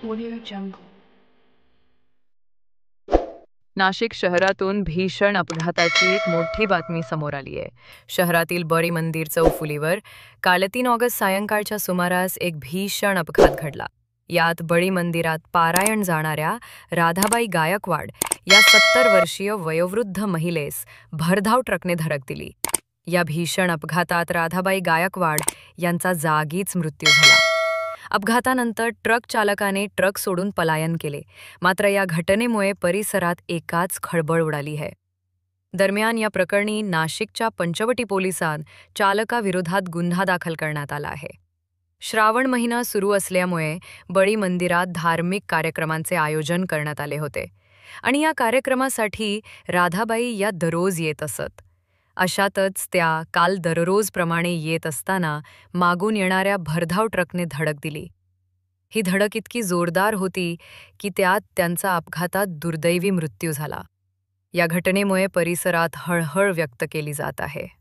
Audio Jungle. Nashik शहरातून भीषण अपघाताची एक मोठी बातमी समोर आली आहे. शहरातील बळी मंदिर चौफुलीवर काल 3 ऑगस्ट सायंकाळच्या सुमारास एक भीषण अपघात घडला. यात बळी मंदिरात पारायण जाणाऱ्या राधाबाई गायकवाड या 70 वर्षीय वयोवृद्ध महिलेस भरधाव ट्रकने धडक दिली. या भीषण अपघातात राधाबाई गायकवाड यांचा जागीच मृत्यू झाला. अपघातानंतर ट्रक चालकाने ट्रक सोडून पलायन केले. मात्र या घटनेमुळे परिसरात एकाच खळबळ उडाली आहे. दरम्यान या प्रकरणी नाशिकच्या पंचवटी पोलिसांत चालकाविरोधात गुन्हा दाखल करण्यात आला आहे. श्रावण महिना सुरू असल्यामुळे बळी मंदिरात धार्मिक कार्यक्रमांचे आयोजन करण्यात आले होते आणि या कार्यक्रमासाठी राधाबाई या दररोज येत असत. अशातच त्या काल दररोजप्रमाणे येत असताना मागून येणाऱ्या भरधाव ट्रकने धडक दिली. ही धडक इतकी जोरदार होती की त्यात त्यांचा अपघातात दुर्दैवी मृत्यू झाला. या घटनेमुळे परिसरात हळहळ व्यक्त केली जात आहे.